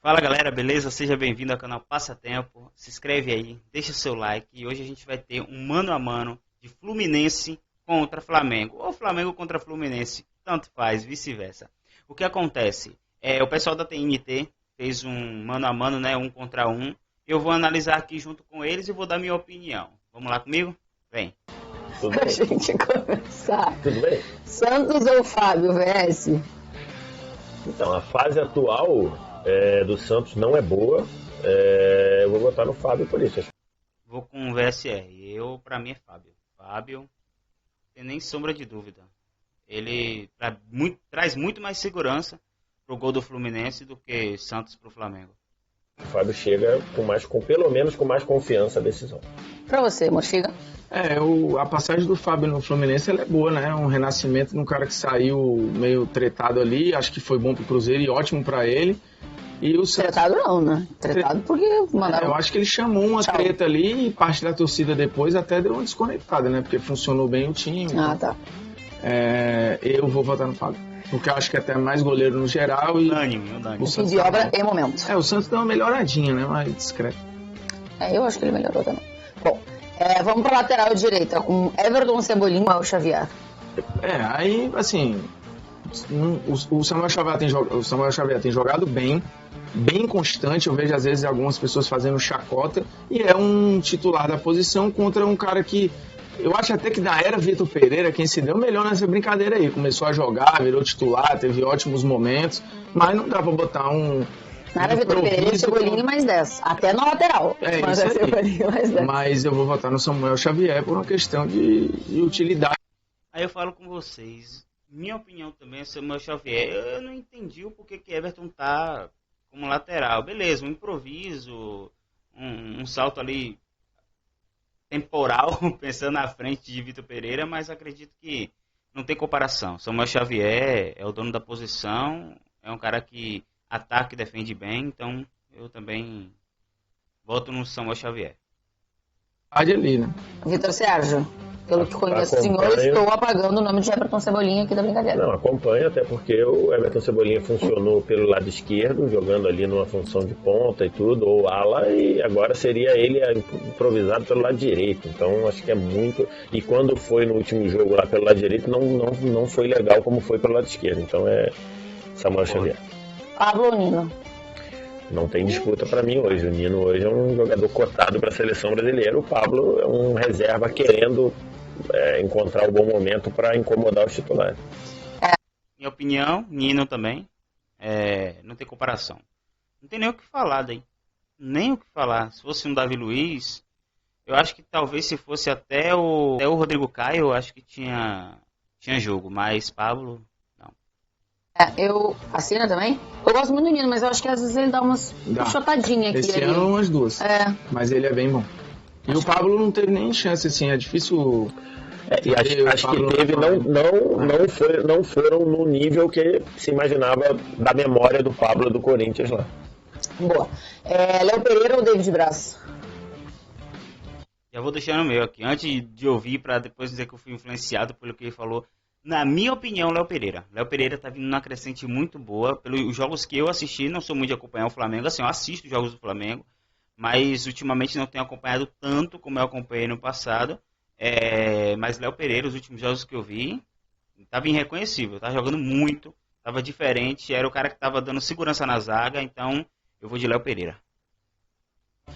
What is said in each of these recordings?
Fala galera, beleza? Seja bem-vindo ao canal Passatempo. Se inscreve aí, deixa seu like e hoje a gente vai ter um mano a mano de Fluminense contra Flamengo ou Flamengo contra Fluminense, tanto faz, vice-versa. O que acontece? O pessoal da TNT fez um mano a mano, né, 1 contra 1. Eu vou analisar aqui junto com eles e vou dar minha opinião. Vamos lá comigo? Vem. Pra gente começar. Tudo bem? Santos ou Fábio, VS? Então, a fase atual do Santos não é boa. Eu vou votar no Fábio por isso. Vou com o VSR. Pra mim é Fábio. Fábio, não tem nem sombra de dúvida. Ele traz muito mais segurança pro gol do Fluminense do que Santos pro Flamengo. O Fábio chega pelo menos com mais confiança à decisão. Pra você, Mochiga? A passagem do Fábio no Fluminense ela é boa, né? Um renascimento de um cara que saiu meio tretado ali. Acho que foi bom pro Cruzeiro e ótimo pra ele. E o Santos... Tretado não, né? Tretado porque mandaram... Eu acho que ele chamou uma treta ali e parte da torcida depois até deu uma desconectada, né? Porque funcionou bem o time. Tá. Eu vou votar no Fábio. Porque eu acho que é até mais goleiro no geral e... Unânime. O Santos de obra em momento. O Santos deu uma melhoradinha, né? Mais discreto. Eu acho que ele melhorou também. Bom, vamos pra lateral direita com Everton, Cebolinha ou El Xavier. Aí, assim... O Samuel Xavier tem jogado bem constante. Eu vejo às vezes algumas pessoas fazendo chacota e é um titular da posição contra um cara que eu acho até que da era Vitor Pereira quem se deu melhor nessa brincadeira aí, começou a jogar, virou titular, teve ótimos momentos, mas não dá pra botar na era Vitor Pereira e Cebolinha mais 10, até na lateral, mas é Cebolinha mais 10. Mas eu vou votar no Samuel Xavier por uma questão de utilidade. Aí eu falo com vocês, minha opinião também é Samuel Xavier. Eu não entendi o porquê que Everton tá como lateral. Beleza, um improviso, um salto ali temporal, pensando na frente de Vitor Pereira, mas acredito que não tem comparação. Samuel Xavier é o dono da posição, é um cara que ataca e defende bem, então eu também voto no Samuel Xavier. Ali, né? Vitor Sérgio, pelo que conheço o senhor, estou apagando o nome de Everton Cebolinha aqui da brincadeira. Não, acompanha, até porque o Everton Cebolinha funcionou pelo lado esquerdo, jogando ali numa função de ponta e tudo, ou ala, e agora seria ele improvisado pelo lado direito. Então acho que é muito. E quando foi no último jogo lá pelo lado direito, não foi legal como foi pelo lado esquerdo. Então é Samuel Xavier. Pablo ou Nino? Não tem disputa para mim hoje. O Nino hoje é um jogador cotado para a seleção brasileira. O Pablo é um reserva querendo encontrar o bom momento para incomodar os titulares. Minha opinião, Nino também. Não tem comparação. Não tem nem o que falar daí. Nem o que falar. Se fosse um Davi Luiz, eu acho que talvez se fosse até o Rodrigo Caio, eu acho que tinha jogo. Mas Pablo... Eu assino também? Eu gosto muito do Nino, mas eu acho que às vezes ele dá umas chotadinhas aqui. Esse ano umas duas. Mas ele é bem bom. E o Pablo não teve nem chance, assim, é difícil. E acho que teve, não foram no nível que se imaginava da memória do Pablo do Corinthians lá. Boa. Léo Pereira ou David Braz? Já vou deixar no meu aqui, antes de ouvir, para depois dizer que eu fui influenciado pelo que ele falou. Na minha opinião, Léo Pereira. Léo Pereira tá vindo numa crescente muito boa. Pelos jogos que eu assisti, não sou muito de acompanhar o Flamengo. Assim, eu assisto os jogos do Flamengo, mas ultimamente não tenho acompanhado tanto como eu acompanhei no passado. Mas Léo Pereira, os últimos jogos que eu vi, tava irreconhecível. Tava jogando muito, tava diferente. Era o cara que tava dando segurança na zaga, então eu vou de Léo Pereira.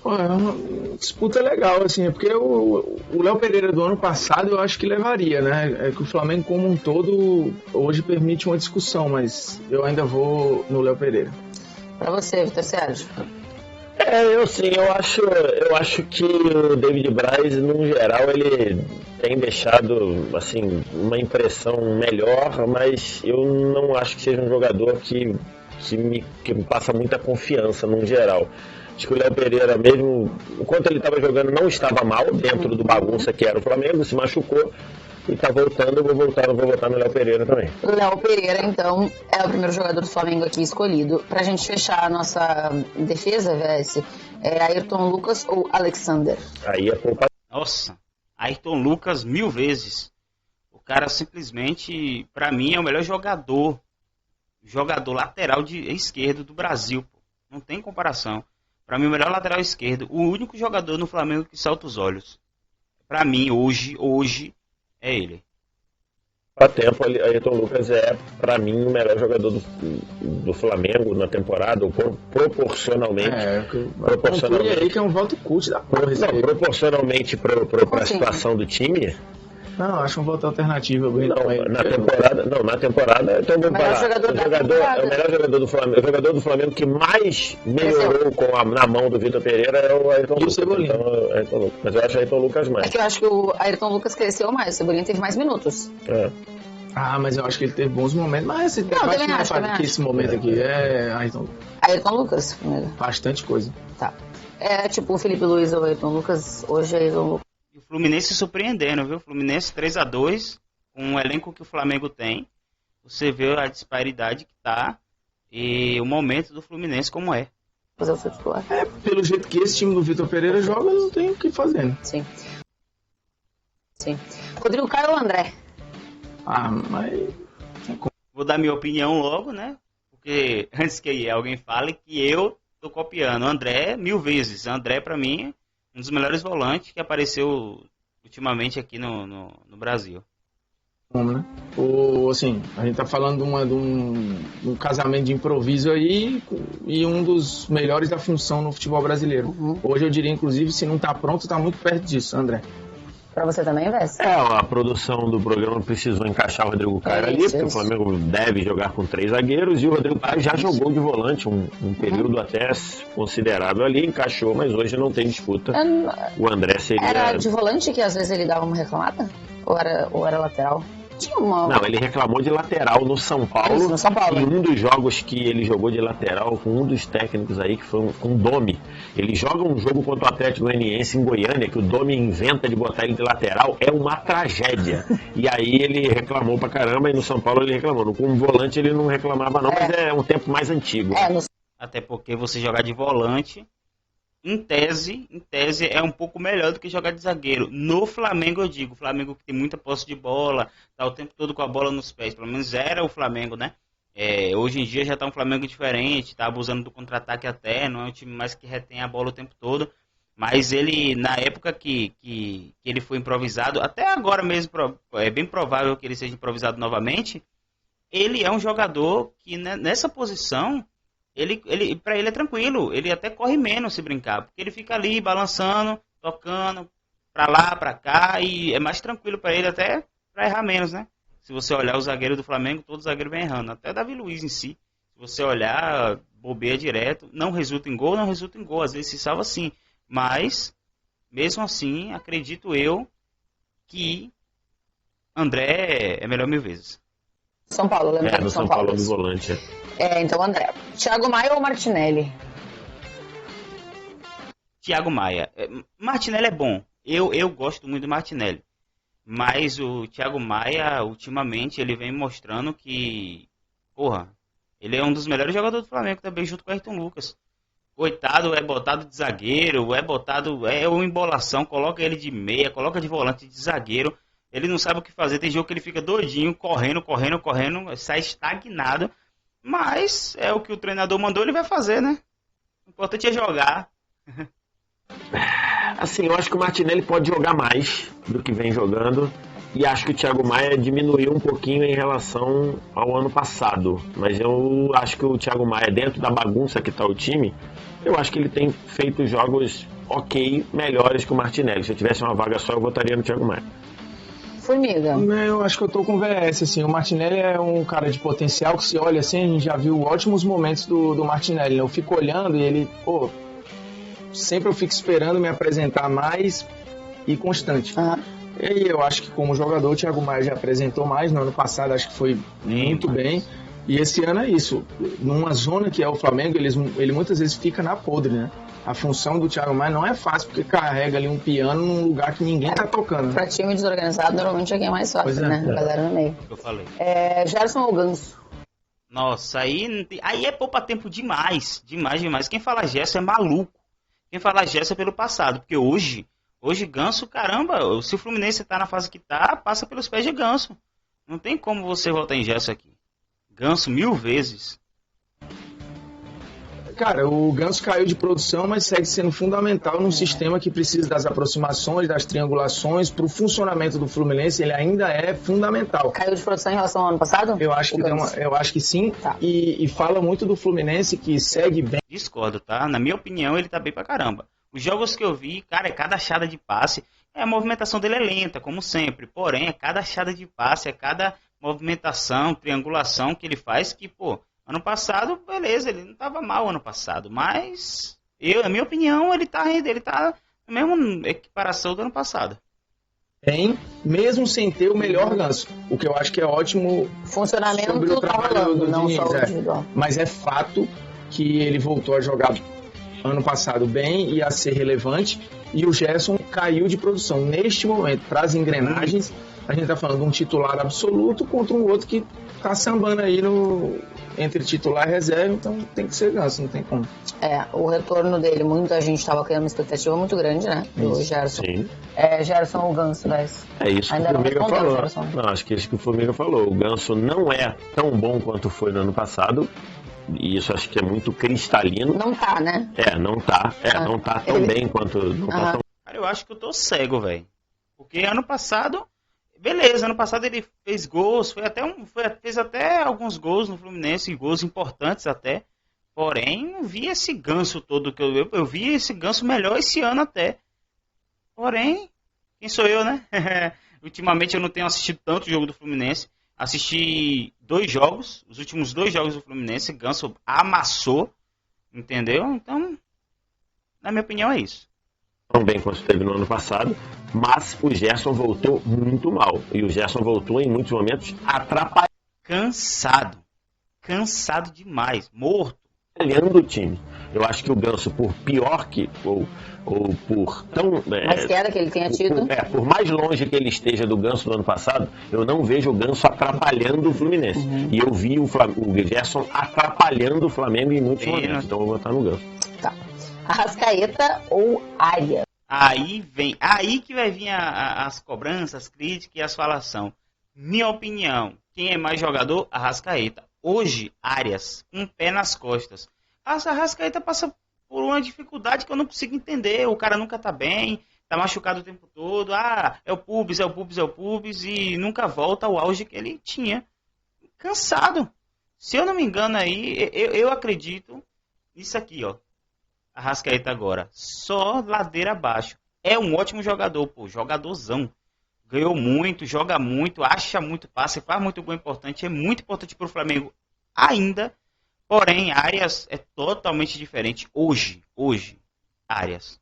É uma disputa legal, assim, porque o Léo Pereira do ano passado eu acho que levaria, né? É que o Flamengo como um todo hoje permite uma discussão, mas eu ainda vou no Léo Pereira. Pra você, Vitor Sérgio? Eu acho que o David Braz, no geral, ele tem deixado, assim, uma impressão melhor, mas eu não acho que seja um jogador que me passa muita confiança, no geral. Acho que o Léo Pereira, mesmo enquanto ele estava jogando, não estava mal dentro do bagunça que era o Flamengo, se machucou e está voltando. Eu vou votar no Léo Pereira também. Léo Pereira, então, é o primeiro jogador do Flamengo aqui escolhido. Pra gente fechar a nossa defesa, VS, Ayrton Lucas ou Alexander? Aí a culpa. Nossa, Ayrton Lucas 1000 vezes. O cara simplesmente, pra mim, é o melhor jogador lateral de esquerdo do Brasil. Não tem comparação. Pra mim, o melhor lateral esquerdo, o único jogador no Flamengo que salta os olhos. Pra mim, hoje, é ele. Há tempo, Ayrton Lucas é, pra mim, o melhor jogador do Flamengo na temporada, proporcionalmente. Proporcionalmente. Aí que é um voto cult da porra. Não, proporcionalmente pra situação do time. Não, acho um voto alternativo. Na temporada, então vamos falar. O melhor jogador do Flamengo. O jogador do Flamengo que mais melhorou na mão do Vitor Pereira é o Ayrton Lucas. Então, Ayrton Lucas. Mas eu acho o Ayrton Lucas mais. É que eu acho que o Ayrton Lucas cresceu mais, o Cebolinha teve mais minutos. Mas eu acho que ele teve bons momentos. Mas esse debate não é que esse momento aqui é Ayrton Lucas, primeiro. Bastante coisa. Tá. É tipo o Felipe Luiz ou o Ayrton Lucas, hoje é Ayrton Lucas. E o Fluminense surpreendendo, viu? O Fluminense 3-2, com o elenco que o Flamengo tem. Você vê a disparidade que tá e o momento do Fluminense como é. Fazer o seu titular. Pelo jeito que esse time do Vitor Pereira joga, não tem o que fazer, né? Sim. Rodrigo Caio ou André? Mas... Vou dar minha opinião logo, né? Porque antes que alguém fale que eu tô copiando. André, 1000 vezes. André, pra mim, um dos melhores volantes que apareceu ultimamente aqui no Brasil. Né? A gente tá falando de um casamento de improviso aí e um dos melhores da função no futebol brasileiro. Hoje eu diria, inclusive, se não tá pronto, tá muito perto disso, André. Pra você também, Vess? A produção do programa precisou encaixar o Rodrigo Caio ali, porque o Flamengo deve jogar com 3 zagueiros e o Rodrigo Caio já jogou de volante um período até considerável ali, encaixou, mas hoje não tem disputa. O André seria... Era de volante que às vezes ele dava uma reclamada? Ou era lateral? Não, ele reclamou de lateral no São Paulo. Isso, no São Paulo. E um dos jogos que ele jogou de lateral com um dos técnicos aí, que foi com o Domi. Ele joga um jogo contra o Atlético Goianiense em Goiânia, que o Domi inventa de botar ele de lateral, é uma tragédia. E aí ele reclamou pra caramba, e no São Paulo ele reclamou. Com o volante ele não reclamava não, mas é um tempo mais antigo. Até porque você jogar de volante, em tese, é um pouco melhor do que jogar de zagueiro. No Flamengo, eu digo, o Flamengo que tem muita posse de bola, tá o tempo todo com a bola nos pés, pelo menos era o Flamengo, né? Hoje em dia já tá um Flamengo diferente, tá abusando do contra-ataque até, não é um time mais que retém a bola o tempo todo, mas ele, na época que ele foi improvisado, até agora mesmo, é bem provável que ele seja improvisado novamente, ele é um jogador que nessa posição... Pra ele é tranquilo, ele até corre menos se brincar, porque ele fica ali balançando, tocando, pra lá, pra cá, e é mais tranquilo pra ele até pra errar menos, né? Se você olhar o zagueiro do Flamengo, todo zagueiro vem errando, até o Davi Luiz em si. Se você olhar, bobeia direto, não resulta em gol, às vezes se salva sim, mas, mesmo assim, acredito eu que André é melhor 1000 vezes. São Paulo, lembrando São Paulo do volante. Então André. Thiago Maia ou Martinelli? Thiago Maia. Martinelli é bom. Eu gosto muito do Martinelli. Mas o Thiago Maia, ultimamente, ele vem mostrando que... ele é um dos melhores jogadores do Flamengo também, junto com o Ayrton Lucas. Coitado, é botado de zagueiro, é uma embolação, coloca ele de meia, coloca de volante de zagueiro. Ele não sabe o que fazer, tem jogo que ele fica doidinho, correndo, sai estagnado. Mas é o que o treinador mandou, ele vai fazer, né? O importante é jogar. Assim, eu acho que o Martinelli pode jogar mais do que vem jogando. E acho que o Thiago Maia diminuiu um pouquinho em relação ao ano passado. Mas eu acho que o Thiago Maia, dentro da bagunça que está o time, eu acho que ele tem feito jogos melhores que o Martinelli. Se eu tivesse uma vaga só, eu votaria no Thiago Maia. Formiga. Eu acho que eu tô com o VS, assim, o Martinelli é um cara de potencial que se olha assim, a gente já viu ótimos momentos do Martinelli, eu fico olhando e ele, sempre eu fico esperando me apresentar mais e constante. E aí eu acho que como jogador o Thiago Maia já apresentou mais, no ano passado acho que foi muito bem, e esse ano é isso, numa zona que é o Flamengo, ele muitas vezes fica na podre, né? A função do Thiago Maia não é fácil, porque carrega ali um piano num lugar que ninguém tá tocando. Né? Pra time desorganizado, normalmente é quem mais sofre, né? A galera no meio. Eu falei. Gerson ou Ganso? Nossa, aí é poupa tempo demais. Quem fala Gerson é maluco. Quem fala Gerson é pelo passado, porque hoje Ganso, caramba, se o Fluminense tá na fase que tá, passa pelos pés de Ganso. Não tem como você votar em Gerson aqui. Ganso 1000 vezes. Cara, o Ganso caiu de produção, mas segue sendo fundamental num sistema que precisa das aproximações, das triangulações. Para o funcionamento do Fluminense, ele ainda é fundamental. Caiu de produção em relação ao ano passado? Eu acho que sim. Tá. E fala muito do Fluminense, que segue bem. Discordo, tá? Na minha opinião, ele tá bem pra caramba. Os jogos que eu vi, cara, é cada achada de passe. A movimentação dele é lenta, como sempre. Porém, é cada achada de passe, é cada movimentação, triangulação que ele faz que, pô, ano passado, beleza, ele não tava mal ano passado. Mas, na minha opinião, ele tá na mesma equiparação do ano passado. Bem, mesmo sem ter o melhor Ganso. O que eu acho que é ótimo. Funcionamento sobre o tá trabalho rolando, do não Diniz, só o individual. Mas é fato que ele voltou a jogar ano passado bem e a ser relevante, e o Gerson caiu de produção. Neste momento, para as engrenagens, a gente está falando de um titular absoluto contra um outro que está sambando aí entre titular e reserva, então tem que ser Ganso, não tem como. O retorno dele, muita gente estava criando uma expectativa muito grande, né? Do Gerson. Sim. Gerson ou Ganso, mas É isso que ainda o não Formiga respondeu, falou. Gerson. Não, acho que é isso que o Formiga falou. O Ganso não é tão bom quanto foi no ano passado. E isso acho que é muito cristalino. Não tá, né? Não tá. Não tá tão bem quanto. Não tá tão... Cara, eu acho que eu tô cego, velho. Porque ano passado, beleza, ano passado ele fez gols, fez até alguns gols no Fluminense, gols importantes até. Porém, não vi esse Ganso todo que eu vi esse Ganso melhor esse ano até. Porém, quem sou eu, né? Ultimamente eu não tenho assistido tanto o jogo do Fluminense. Assisti 2 jogos, os últimos 2 jogos do Fluminense, Ganso amassou, entendeu? Então, na minha opinião é isso. Tão bem quanto esteve no ano passado, mas o Gerson voltou muito mal. E o Gerson voltou em muitos momentos atrapalhando Cansado demais, morto. o time. Eu acho que o Ganso, por pior que, ou por tão... Mais queda que ele tenha tido. Por mais longe que ele esteja do Ganso do ano passado, eu não vejo o Ganso atrapalhando o Fluminense. E eu vi o Gerson atrapalhando o Flamengo em muitos momentos. Então eu vou botar no Ganso. Tá. Arrascaeta ou Arias? Aí que vai vir as cobranças, as críticas e as falação. Minha opinião, quem é mais jogador? Arrascaeta. Hoje, Arias, um pé nas costas. A Arrascaeta passa por uma dificuldade que eu não consigo entender. O cara nunca tá bem, tá machucado o tempo todo. É o pubis, e nunca volta ao auge que ele tinha. Cansado. Se eu não me engano aí, eu acredito nisso aqui, ó. Arrascaeta agora, só ladeira abaixo. É um ótimo jogador, pô, jogadorzão. Ganhou muito, joga muito, acha muito passe, faz muito gol importante, é muito importante pro Flamengo ainda. Porém, Arias é totalmente diferente hoje, Arias.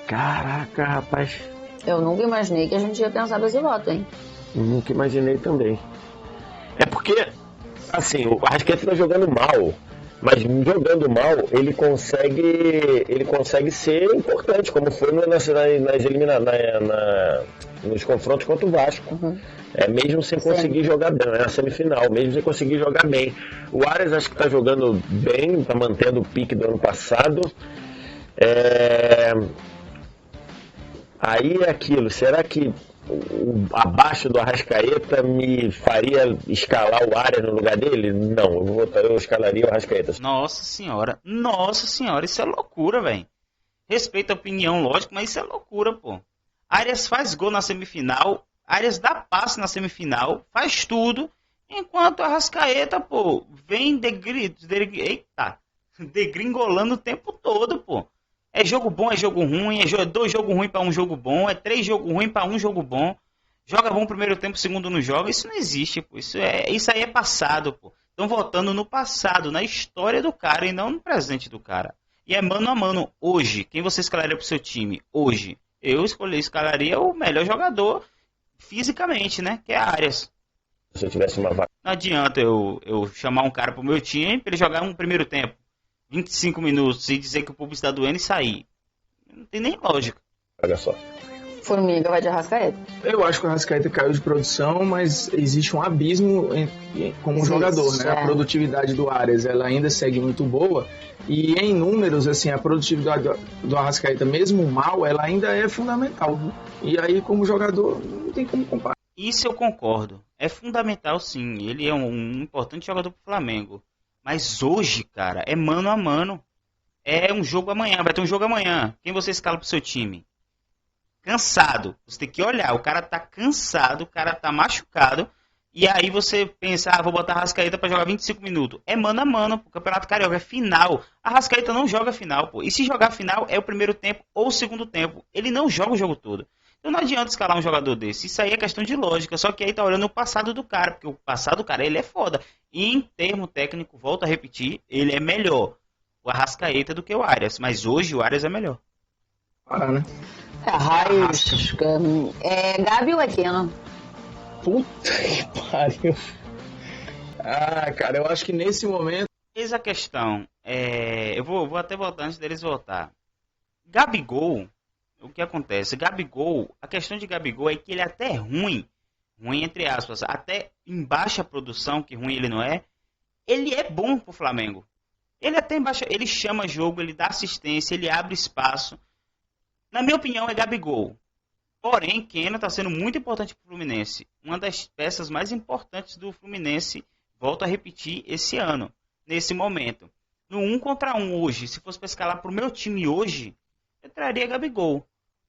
Caraca, rapaz. Eu nunca imaginei que a gente ia pensar desse voto, hein? Nunca imaginei também. É porque, assim, o Arrascaeta tá jogando mal. Mas jogando mal, ele consegue ser importante, como foi nos confrontos contra o Vasco. Mesmo sem conseguir jogar bem, na semifinal, mesmo sem conseguir jogar bem. O Arias acho que está jogando bem, está mantendo o pique do ano passado. Aí é aquilo, será que abaixo do Arrascaeta me faria escalar o Arias no lugar dele? Não, eu escalaria o Arrascaeta. Nossa senhora, isso é loucura, velho. Respeito a opinião, lógico, mas isso é loucura, pô. Arias faz gol na semifinal, Arias dá passe na semifinal, faz tudo, enquanto o Arrascaeta, pô, vem degringolando o tempo todo, pô. É jogo bom, é jogo ruim, é 2 jogos ruins para um jogo bom, é 3 jogos ruins para um jogo bom. Joga bom primeiro tempo, segundo não joga. Isso não existe, pô. Isso aí é passado, pô. Estão votando no passado, na história do cara e não no presente do cara. E é mano a mano. Hoje, quem você escalaria pro seu time? Hoje, eu escalaria o melhor jogador fisicamente, né? Que é Arias. Se eu tivesse uma vaga. Não adianta eu chamar um cara pro meu time para ele jogar um primeiro tempo. 25 minutos e dizer que o público está doendo e sair. Não tem nem lógica. Olha só. Formiga vai de Arrascaeta. Eu acho que o Arrascaeta caiu de produção, mas existe um abismo como jogador, né? A produtividade do Arias, ela ainda segue muito boa. E em números, assim, a produtividade do Arrascaeta, mesmo mal, ela ainda é fundamental. E aí, como jogador, não tem como comparar. Isso eu concordo. É fundamental, sim. Ele é um importante jogador pro Flamengo. Mas hoje, cara, é mano a mano. É um jogo amanhã, vai ter um jogo amanhã. Quem você escala pro seu time? Cansado. Você tem que olhar, o cara tá cansado, o cara tá machucado. E aí você pensa, vou botar a Arrascaeta pra jogar 25 minutos. É mano a mano, o Campeonato Carioca é final. A Arrascaeta não joga final, pô. E se jogar final é o primeiro tempo ou o segundo tempo. Ele não joga o jogo todo. Então não adianta escalar um jogador desse. Isso aí é questão de lógica. Só que aí tá olhando o passado do cara. Porque o passado do cara, ele é foda. E em termo técnico, volto a repetir, ele é melhor. O Arrascaeta do que o Arias. Mas hoje o Arias é melhor. Para, né? Arrasca. Gabi ou Keno? Puta que pariu. Cara, eu acho que nesse momento... Eis a questão. Eu vou até voltar antes deles voltar. Gabigol, o que acontece? Gabigol, a questão de Gabigol é que ele é até ruim entre aspas, até em baixa produção, que ruim ele não é, ele é bom pro Flamengo. Ele até embaixo, ele chama jogo, ele dá assistência, ele abre espaço. Na minha opinião, é Gabigol. Porém, Keno está sendo muito importante para o Fluminense. Uma das peças mais importantes do Fluminense, volto a repetir, esse ano, nesse momento. No 1 contra 1 hoje, se fosse para escalar para o meu time hoje, eu traria Gabigol.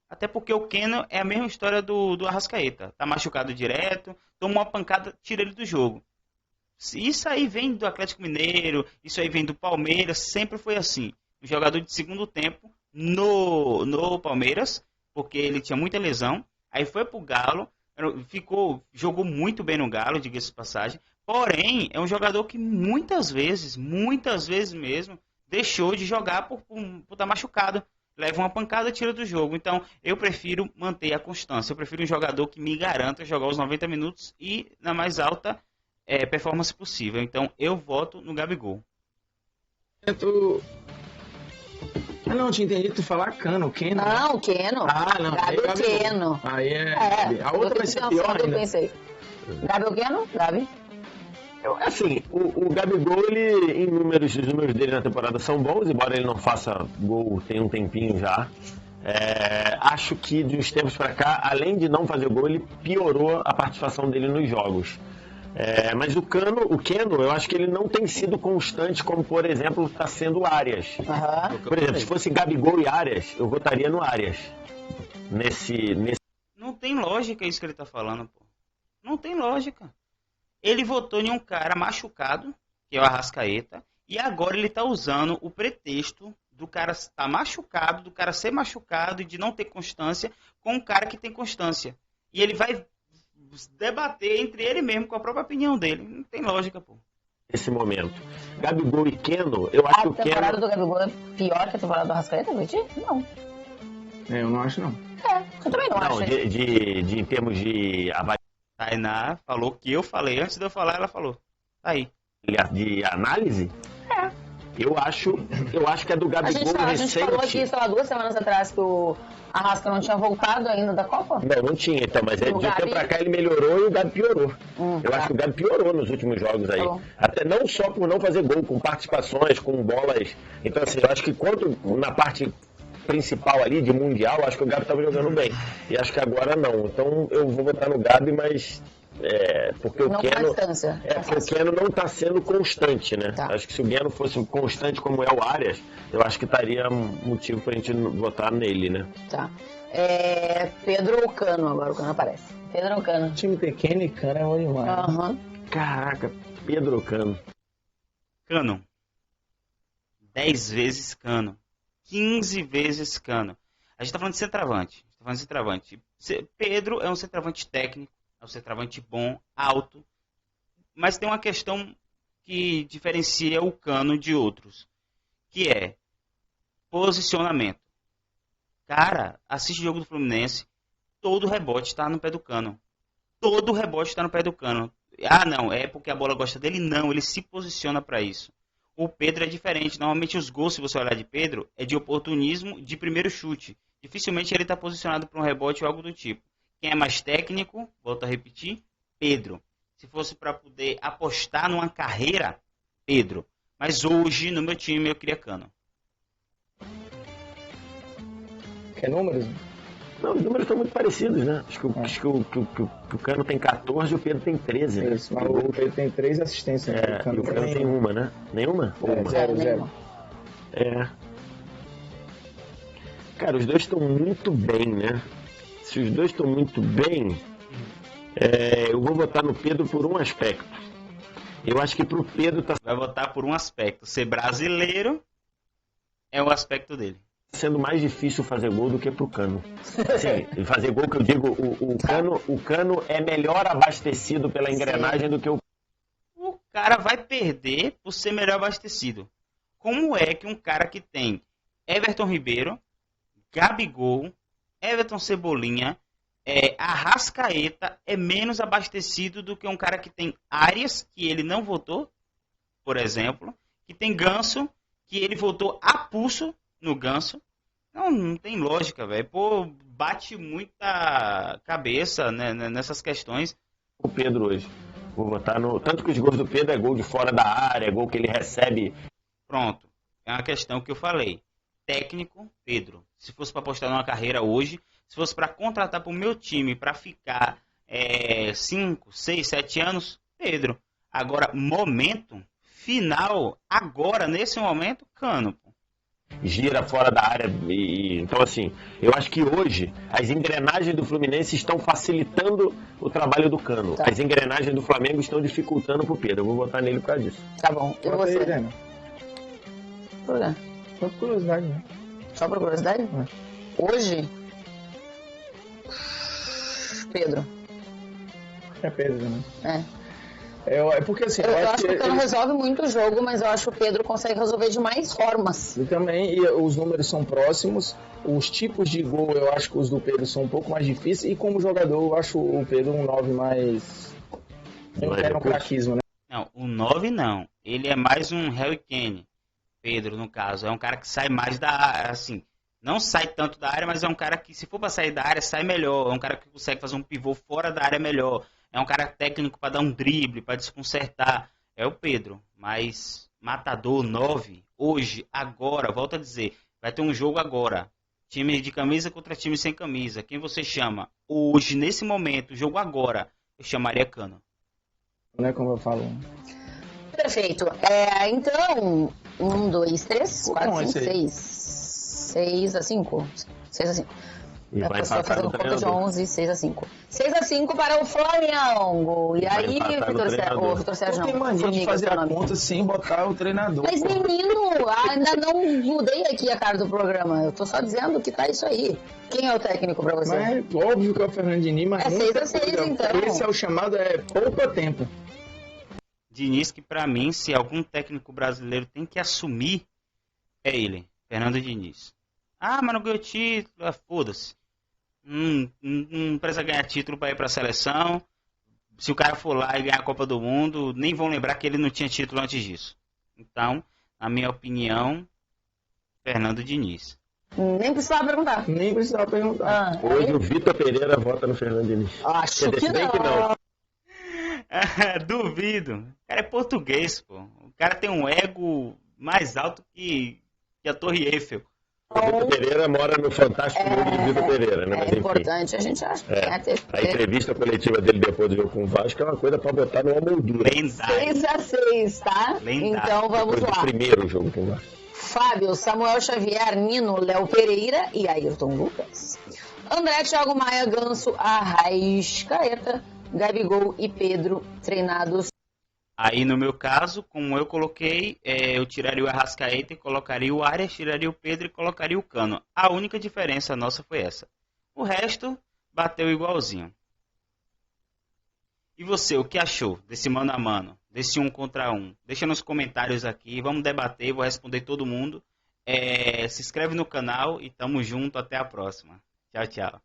Até porque o Keno é a mesma história do Arrascaeta. Tá machucado direto, toma uma pancada, tira ele do jogo. Isso aí vem do Atlético Mineiro, isso aí vem do Palmeiras, sempre foi assim. Um jogador de segundo tempo no Palmeiras, porque ele tinha muita lesão, aí foi pro Galo, jogou muito bem no Galo, diga-se de passagem, porém, é um jogador que muitas vezes mesmo, deixou de jogar por estar machucado. Leva uma pancada e tira do jogo. Então, eu prefiro manter a constância. Eu prefiro um jogador que me garanta jogar os 90 minutos e na mais alta performance possível. Então, eu voto no Gabigol. Não, tinha entendido tu falar Keno. Não, Keno. Não. Gabi ou Keno. Aí a outra vai ser pior ainda. Eu pensei. Gabi ou Keno? Gabi? Assim, o Gabigol, os números dele na temporada são bons, embora ele não faça gol tem um tempinho já. Acho que de uns tempos pra cá, além de não fazer gol, ele piorou a participação dele nos jogos. Mas o Keno, eu acho que ele não tem sido constante como, por exemplo, está sendo o Arias. Uhum. Por exemplo, se fosse Gabigol e Arias, eu votaria no Arias. Não tem lógica isso que ele tá falando, pô. Não tem lógica. Ele votou em um cara machucado, que é o Arrascaeta, e agora ele tá usando o pretexto do cara estar machucado, do cara ser machucado e de não ter constância, com um cara que tem constância. E ele vai debater entre ele mesmo com a própria opinião dele. Não tem lógica, pô. Nesse momento. Gabigol e Keno, eu acho que o Keno... A temporada do Gabigol é pior que a temporada do Arrascaeta, Luigi? Não. Eu não acho, não. Eu também não acho. Em termos de avaliação. Tainá falou que eu falei. Antes de eu falar, ela falou. Tá aí. De análise? Eu acho que é do Gabigol recente. A gente falou aqui, sei lá, 2 semanas atrás que o Arrasca não tinha voltado ainda da Copa? Não tinha, então, mas de tempo pra cá ele melhorou e o Gabi piorou. Eu acho que o Gabi piorou nos últimos jogos aí. Até não só por não fazer gol, com participações, com bolas. Então, assim, eu acho que quanto na parte principal ali de Mundial, acho que o Gabi estava jogando bem. E acho que agora não. Então eu vou votar no Gabi, mas porque o Keno porque o Keno não está sendo constante, né? Tá. Acho que se o Keno fosse constante como é o Arias, eu acho que estaria motivo pra gente votar nele, né? Tá. Pedro ou Cano, agora o Cano aparece. Pedro ou Cano? O time pequeno e Cano é bom demais. Uhum. Caraca, Pedro ou Cano? Cano. 10 vezes Cano. 15 vezes Cano. A gente tá falando de centroavante. Pedro é um centroavante técnico, é um centroavante bom, alto, mas tem uma questão que diferencia o Cano de outros, que é posicionamento. Cara, assiste o jogo do Fluminense, todo rebote está no pé do Cano. Todo rebote está no pé do Cano. Não, é porque a bola gosta dele? Não, ele se posiciona para isso. O Pedro é diferente. Normalmente os gols, se você olhar de Pedro, é de oportunismo de primeiro chute. Dificilmente ele está posicionado para um rebote ou algo do tipo. Quem é mais técnico, volto a repetir, Pedro. Se fosse para poder apostar numa carreira, Pedro. Mas hoje, no meu time, eu queria Cano. Quer números? Não, os números estão muito parecidos, né? Acho que o Cano tem 14 e o Pedro tem 13. Né? Isso, mas o Pedro tem 3 assistências. Né? E o Cano tem uma, né? Nenhuma? Uma. 0. Cara, os dois estão muito bem, né? Se os dois estão muito bem, eu vou votar no Pedro por um aspecto. Eu acho que pro Pedro vai votar por um aspecto. Ser brasileiro é o aspecto dele. Sendo mais difícil fazer gol do que pro Cano. Assim, fazer gol que eu digo, o Cano é melhor abastecido pela engrenagem do que o cara vai perder por ser melhor abastecido. Como é que um cara que tem Everton Ribeiro, Gabigol, Everton Cebolinha, Arrascaeta é menos abastecido do que um cara que tem Arias, que ele não votou, por exemplo, que tem Ganso, que ele votou a pulso no Ganso. Não tem lógica, velho. Pô, bate muita cabeça, né, nessas questões. O Pedro hoje. Vou votar no... Tanto que os gols do Pedro é gol de fora da área, é gol que ele recebe. Pronto. É uma questão que eu falei. Técnico, Pedro. Se fosse para apostar numa carreira hoje, se fosse para contratar para o meu time para ficar 5, 6, 7 anos, Pedro. Agora, momento final, agora, nesse momento, Cano. Gira fora da área. Então, assim, eu acho que hoje as engrenagens do Fluminense estão facilitando o trabalho do Cano. Tá. As engrenagens do Flamengo estão dificultando pro Pedro. Eu vou votar nele por causa disso. Tá bom. E você? Só por curiosidade, né? Só por curiosidade? Hoje? Pedro. É Pedro, né? É porque assim... Eu acho que o Cano resolve muito o jogo, mas eu acho que o Pedro consegue resolver de mais formas. E também, os números são próximos, os tipos de gol eu acho que os do Pedro são um pouco mais difíceis, e como jogador eu acho o Pedro um 9 mais... um craquismo, né? Não, o 9 não. Ele é mais um Harry Kane, Pedro, no caso. É um cara que sai mais da área, assim... Não sai tanto da área, mas é um cara que, se for para sair da área, sai melhor. É um cara que consegue fazer um pivô fora da área melhor. É um cara técnico para dar um drible, para desconcertar. É o Pedro. Mas matador 9, hoje, agora, volto a dizer, vai ter um jogo agora. Time de camisa contra time sem camisa. Quem você chama? Hoje, nesse momento, jogo agora, eu chamaria Cano. Não é como eu falo. Perfeito. Então, 1, 2, 3, 4, 5, 6. 6 a 5. 6 a 5. E vai passar fazendo conta de 11, 6 a 5. 6 a 5 para o Flamengo. E aí, Vitor Sérgio, não. Tem mania de fazer a conta sem botar o treinador. Mas, menino, ainda não mudei aqui a cara do programa. Eu tô só dizendo que tá isso aí. Quem é o técnico pra você? Mas é óbvio que é o Fernando Diniz, mas 6 a 6, então. Esse é o chamado, pouco tempo. Diniz, que pra mim, se algum técnico brasileiro tem que assumir, é ele, Fernando Diniz. Ah, mas não ganhou título, foda-se. Não precisa ganhar título para ir para a seleção. Se o cara for lá e ganhar a Copa do Mundo, nem vão lembrar que ele não tinha título antes disso. Então, na minha opinião, Fernando Diniz. Nem precisava perguntar. Hoje o Vitor Pereira vota no Fernando Diniz. Acho que não. Duvido. O cara é português, pô. O cara tem um ego mais alto que a Torre Eiffel. O Vitor Pereira mora no fantástico mundo de Vitor Pereira, né? Mas, importante, a gente acha. A entrevista coletiva dele depois do jogo com o Vasco é uma coisa pra botar numa moldura. 6 a 6, tá? Lendário. Então vamos depois lá. Do primeiro jogo com o Vasco. Fábio, Samuel Xavier, Nino, Léo Pereira e Ayrton Lucas. André, Thiago Maia, Ganso, Arrascaeta, Gabigol e Pedro treinados. Aí, no meu caso, como eu coloquei, eu tiraria o Arrascaeta e colocaria o Arias, tiraria o Pedro e colocaria o Cano. A única diferença nossa foi essa. O resto, bateu igualzinho. E você, o que achou desse mano a mano, desse 1 contra 1? Deixa nos comentários aqui, vamos debater, vou responder todo mundo. Se inscreve no canal e tamo junto, até a próxima. Tchau, tchau.